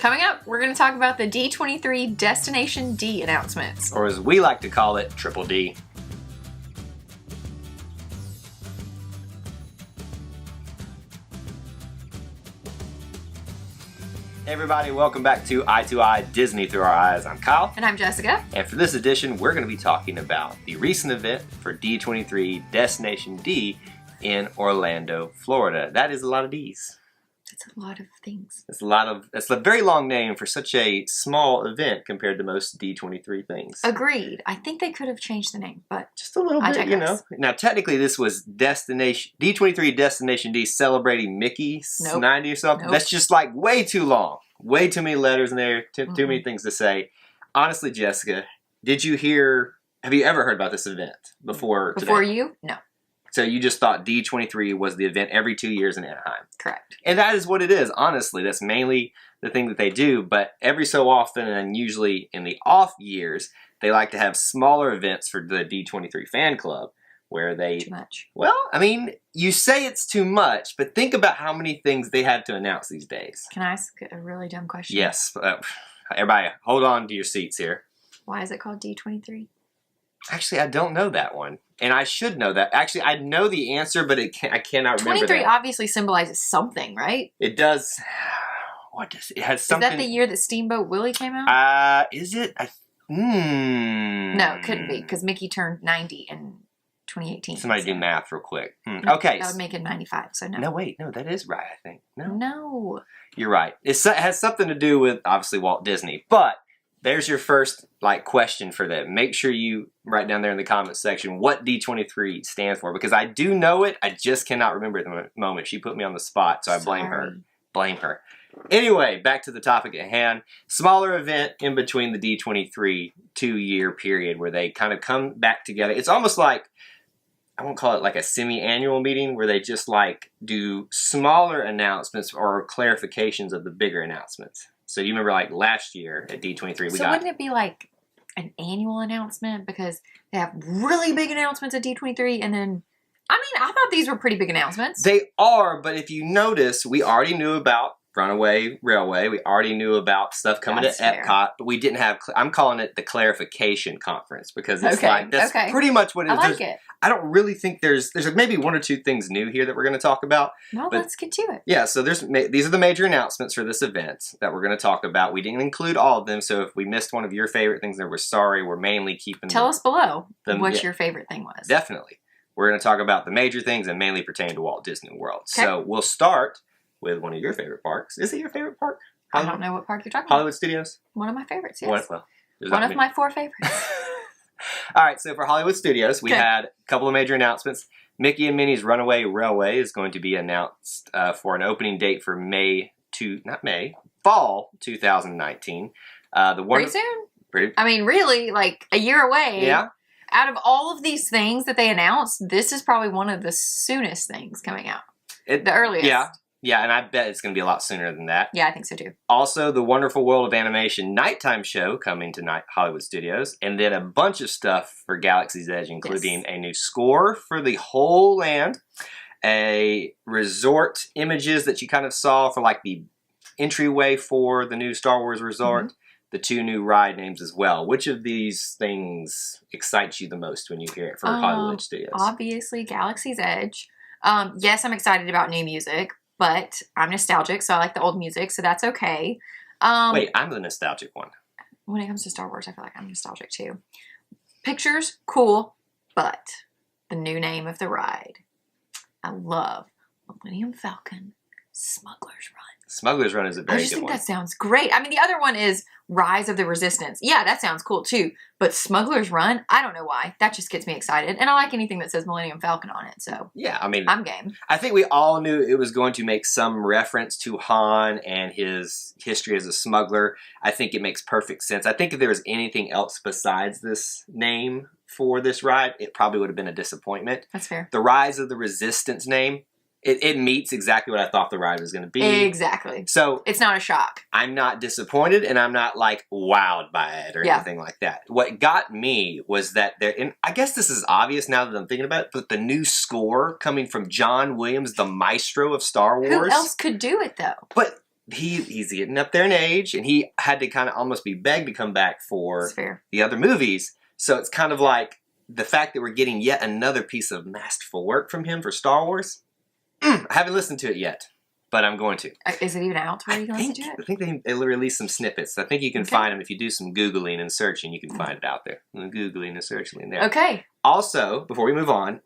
Coming up, we're going to talk about the D23 Destination D announcements. Or as we like to call it, Triple D. Hey everybody, welcome back to Eye to Eye Disney Through Our Eyes. I'm Kyle. And I'm Jessica. And for this edition, we're going to be talking about the recent event for D23 Destination D in Orlando, Florida. That is a lot of D's. That's a lot of things. It's a very long name for such a small event compared to most D23 things. Agreed. I think they could have changed the name, but just a little bit, you know. Now, technically, this was D23 Destination D celebrating Mickey's 90 or something. Nope. That's just like way too long. Way too many letters in there. Too many things to say. Honestly, Jessica, have you ever heard about this event before today? Before you? No. So you just thought D23 was the event every 2 years in Anaheim. Correct. And that is what it is, honestly. That's mainly the thing that they do. But every so often, and usually in the off years, they like to have smaller events for the D23 fan club where they... Too much. Well, I mean, you say it's too much, but think about how many things they have to announce these days. Can I ask a really dumb question? Yes. Everybody, hold on to your seats here. Why is it called D23? Actually, I don't know that one. And I should know that. Actually, I know the answer, but I cannot remember 23 that. obviously symbolizes something, right? It does. What does it has something? Is that the year that Steamboat Willie came out? Is it? No, it couldn't be, because Mickey turned 90 in 2018. Somebody do math real quick. Okay. That would make it 95, so no. No, wait. No, that is right, I think. No. No. You're right. It has something to do with, obviously, Walt Disney. But there's your first question for them. Make sure you write down there in the comments section what D23 stands for, because I do know it. I just cannot remember at the moment. She put me on the spot, so I blame her. Blame her. Anyway, back to the topic at hand. Smaller event in between the D23 2-year period where they kind of come back together. It's almost like, I won't call it like a semi-annual meeting where they just do smaller announcements or clarifications of the bigger announcements. So you remember last year at D23 wouldn't it be like an annual announcement? Because they have really big announcements at D23 and then, I thought these were pretty big announcements. They are, but if you notice, we already knew about Runaway Railway. We already knew about stuff coming to Epcot, but we didn't have, I'm calling it the clarification conference because it's that's pretty much what it is. I like it. I don't really think there's maybe 1 or 2 things new here that we're going to talk about. Well, let's get to it. Yeah, so these are the major announcements for this event that we're going to talk about. We didn't include all of them, so if we missed one of your favorite things, then we're sorry. We're mainly keeping Tell us below what your favorite thing was. Definitely. We're going to talk about the major things and mainly pertaining to Walt Disney World. Okay. So we'll start with one of your favorite parks. Is it your favorite park? I don't know what park you're talking about. Hollywood Studios? One of my favorites, yes. One of my 4 favorites. All right, so for Hollywood Studios, we had a couple of major announcements. Mickey and Minnie's Runaway Railway is going to be announced for an opening date for fall 2019. Pretty soon? Really, a year away. Yeah. Out of all of these things that they announced, this is probably one of the soonest things coming out. The earliest. Yeah, and I bet it's going to be a lot sooner than that. Yeah, I think so too. Also, the Wonderful World of Animation nighttime show coming to Hollywood Studios. And then a bunch of stuff for Galaxy's Edge, including a new score for the whole land, a resort images that you kind of saw for the entryway for the new Star Wars resort, the 2 new ride names as well. Which of these things excites you the most when you hear it from Hollywood Studios? Obviously, Galaxy's Edge. Yes, I'm excited about new music. But I'm nostalgic, so I like the old music, so that's okay. Wait, I'm the nostalgic one. When it comes to Star Wars, I feel like I'm nostalgic too. Pictures, cool, but the new name of the ride. I love Millennium Falcon, Smugglers Run. Smugglers Run is a very good one. I just think that sounds great. The other one is Rise of the Resistance. Yeah, that sounds cool too. But Smugglers Run, I don't know why. That just gets me excited. And I like anything that says Millennium Falcon on it. So yeah, I'm game. I think we all knew it was going to make some reference to Han and his history as a smuggler. I think it makes perfect sense. I think if there was anything else besides this name for this ride, it probably would have been a disappointment. That's fair. The Rise of the Resistance name, it meets exactly what I thought the ride was going to be. Exactly. So it's not a shock. I'm not disappointed, and I'm not wowed by it or anything like that. What got me was that and I guess this is obvious now that I'm thinking about it, but the new score coming from John Williams, the maestro of Star Wars. Who else could do it though? But he's getting up there in age, and he had to kind of almost be begged to come back for the other movies. So it's kind of like the fact that we're getting yet another piece of masterful work from him for Star Wars. I haven't listened to it yet, but I'm going to. Is it even out to where you can listen to it? I think they released some snippets. I think you can find them if you do some Googling and searching. You can find it out there. Googling and searching there. Okay. Also, before we move on,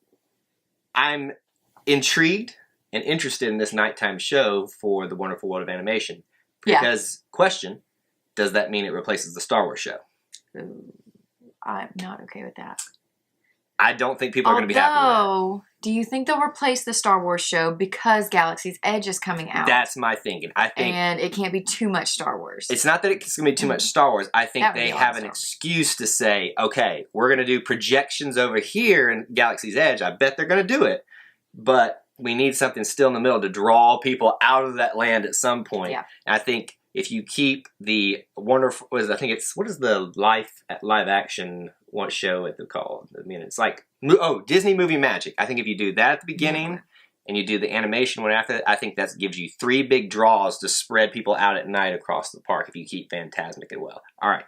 I'm intrigued and interested in this nighttime show for The Wonderful World of Animation. Because, question, does that mean it replaces the Star Wars show? I'm not okay with that. I don't think people are going to be happy with that. Do you think they'll replace the Star Wars show because Galaxy's Edge is coming out? That's my thinking. I think, and it can't be too much Star Wars. It's not that it's going to be too much Star Wars. I think they have an excuse to say, okay, we're going to do projections over here in Galaxy's Edge. I bet they're going to do it. But we need something still in the middle to draw people out of that land at some point. Yeah. And I think if you keep the wonderful, what is the live action one show at the call? I mean, it's like, Disney Movie Magic. I think if you do that at the beginning and you do the animation one after that, I think that gives you 3 big draws to spread people out at night across the park if you keep Fantasmic as well. All right,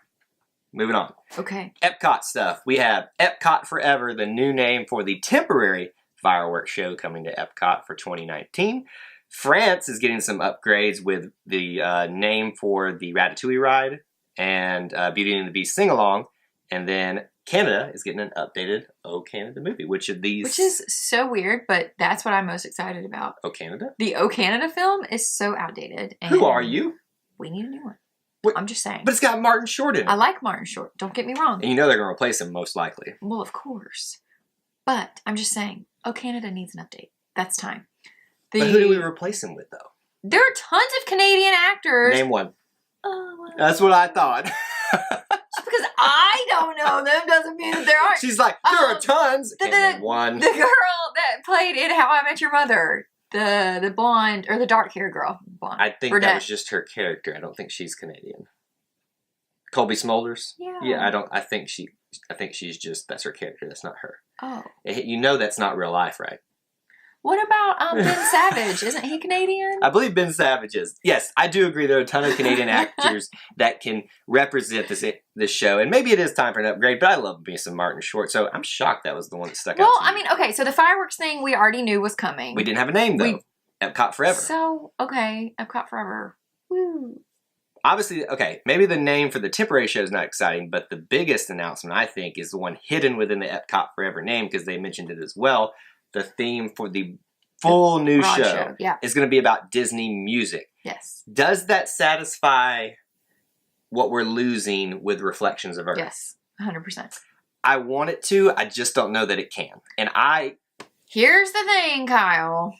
moving on. Okay. Epcot stuff. We have Epcot Forever, the new name for the temporary fireworks show coming to Epcot for 2019. France is getting some upgrades with the name for the Ratatouille ride and Beauty and the Beast Singalong. And then Canada is getting an updated O Canada movie. Which of these? Which is so weird, but that's what I'm most excited about. O Canada? The O Canada film is so outdated. And who are you? We need a new one. What? I'm just saying. But it's got Martin Short in it. I like Martin Short. Don't get me wrong. And you know they're going to replace him most likely. Well, of course. But I'm just saying, O Canada needs an update. That's time. But who do we replace him with, though? There are tons of Canadian actors. Name one. That's what I thought. Just because I don't know them doesn't mean that there aren't. She's like, there are tons. And one. The girl that played in How I Met Your Mother. The blonde, or the dark-haired girl. Blonde. I think that was just her character. I don't think she's Canadian. Colby Smulders? Yeah. I think she's just, that's her character. That's not her. Oh. You know that's not real life, right? What about Ben Savage? Isn't he Canadian? I believe Ben Savage is. Yes, I do agree. There are a ton of Canadian actors that can represent this show. And maybe it is time for an upgrade, but I love me some Martin Short. So I'm shocked that was the one that stuck out to me. Well, I mean, okay, so the fireworks thing we already knew was coming. We didn't have a name, though. Epcot Forever. So, okay, Epcot Forever. Woo. Obviously, okay, maybe the name for the temporary show is not exciting, but the biggest announcement, I think, is the one hidden within the Epcot Forever name, because they mentioned it as well. The theme for the full new show is going to be about Disney music. Yes. Does that satisfy what we're losing with Reflections of Earth? Yes, 100%. I want it to, I just don't know that it can. And Here's the thing, Kyle.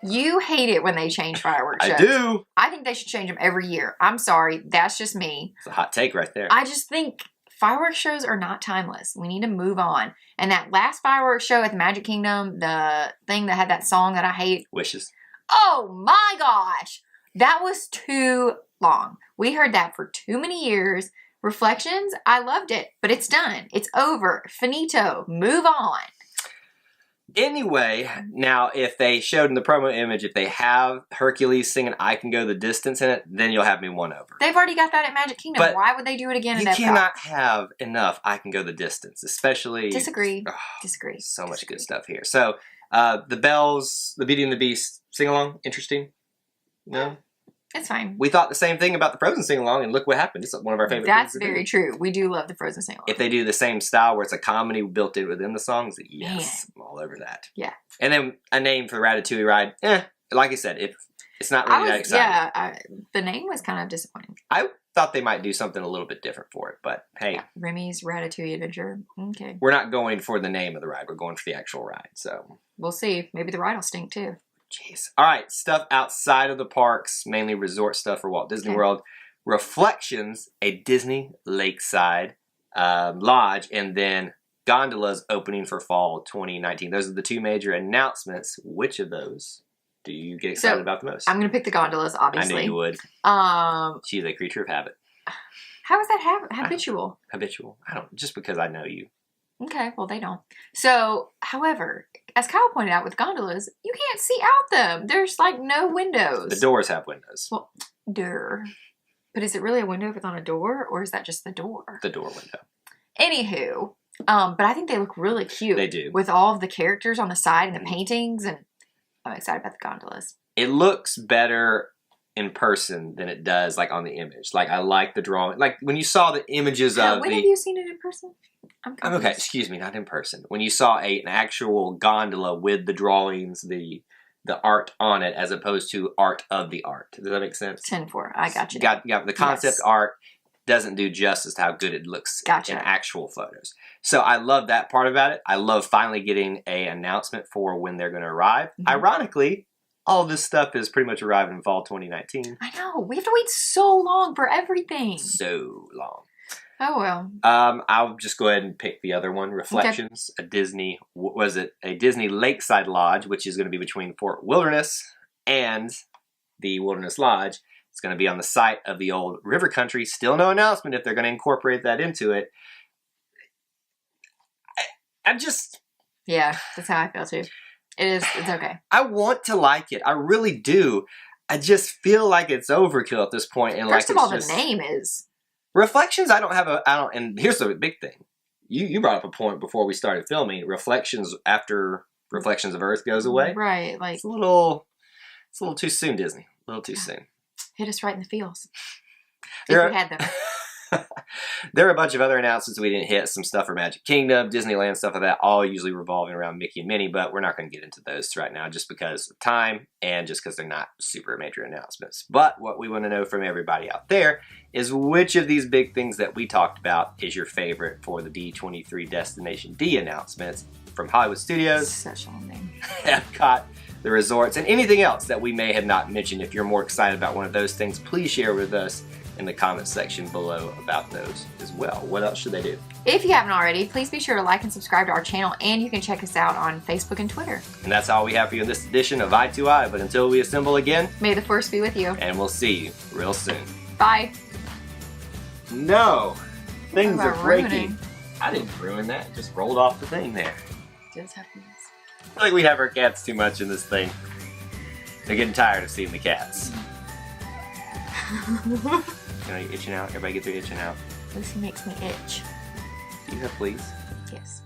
You hate it when they change fireworks shows. I do. I think they should change them every year. I'm sorry. That's just me. It's a hot take right there. I just think fireworks shows are not timeless. We need to move on. And that last fireworks show at the Magic Kingdom, the thing that had that song that I hate. Wishes. Oh my gosh. That was too long. We heard that for too many years. Reflections, I loved it. But it's done. It's over. Finito. Move on. Anyway, now if they showed in the promo image, if they have Hercules singing I Can Go the Distance in it, then you'll have me won over. They've already got that at Magic Kingdom. But why would they do it again at Epcot? You cannot have enough I Can Go the Distance, especially... Disagree. Disagree. So much good stuff here. So, the Bells, the Beauty and the Beast sing-along, interesting? No? It's fine. We thought the same thing about the Frozen sing-along, and look what happened. It's one of our favorite things to do. That's very true. We do love the Frozen sing-along. If they do the same style where it's a comedy built in within the songs, yes, I'm all over that. Yeah. And then a name for the Ratatouille ride, like I said, it's not really that exciting. Yeah, the name was kind of disappointing. I thought they might do something a little bit different for it, but hey. Yeah, Remy's Ratatouille Adventure. Okay. We're not going for the name of the ride. We're going for the actual ride, so. We'll see. Maybe the ride will stink too. Jeez. All right, stuff outside of the parks, mainly resort stuff for Walt Disney World. Reflections, a Disney Lakeside lodge, and then gondolas opening for fall 2019. Those are the two major announcements. Which of those do you get excited about the most? I'm going to pick the gondolas, obviously. I knew you would. She's a creature of habit. How is that habitual? Habitual. I don't, just because I know you. Okay, well, they don't. So, however, as Kyle pointed out with gondolas, you can't see out them. There's like no windows. The doors have windows. Well, but is it really a window if it's on a door, or is that just the door? The door window. Anywho, but I think they look really cute. They do. With all of the characters on the side and the paintings, and I'm excited about the gondolas. It looks better in person than it does like on the image. Like I like the drawing. Like when you saw the images of when have you seen it in person? I'm okay, excuse me, not in person. When you saw an actual gondola with the drawings, the art on it, as opposed to art of the art. Does that make sense? 10-4. I got you. Got the concept art doesn't do justice to how good it looks in actual photos. So I love that part about it. I love finally getting an announcement for when they're going to arrive. Mm-hmm. Ironically, all this stuff is pretty much arriving in fall 2019. I know. We have to wait so long for everything. So long. Oh, well. I'll just go ahead and pick the other one. Reflections, a Disney Lakeside Lodge, which is going to be between Fort Wilderness and the Wilderness Lodge. It's going to be on the site of the old river country. Still no announcement if they're going to incorporate that into it. I'm just... Yeah, that's how I feel too. It's okay. I want to like it. I really do. I just feel like it's overkill at this point. And First of all, the name is... Reflections, and here's the big thing. You brought up a point before we started filming. Reflections after Reflections of Earth goes away. Right. Like it's a little too soon, Disney. A little too soon. Hit us right in the feels. If we had them. There are a bunch of other announcements we didn't hit. Some stuff for Magic Kingdom, Disneyland, stuff like that, all usually revolving around Mickey and Minnie, but we're not going to get into those right now just because of time and just because they're not super major announcements. But what we want to know from everybody out there is which of these big things that we talked about is your favorite for the D23 Destination D announcements from Hollywood Studios, such a long name, Epcot, the resorts, and anything else that we may have not mentioned. If you're more excited about one of those things, please share with us in the comments section below about those as well. What else should they do? If you haven't already, please be sure to like and subscribe to our channel, and you can check us out on Facebook and Twitter. And that's all we have for you in this edition of Eye to Eye, but until we assemble again, may the Force be with you. And we'll see you real soon. Bye. No, things are breaking. Ruining. I didn't ruin that, it just rolled off the thing there. Just happens. I feel like we have our cats too much in this thing. They're getting tired of seeing the cats. You know, you're itching out. Everybody get their itching out. Lucy makes me itch. Do you have fleas? Yes.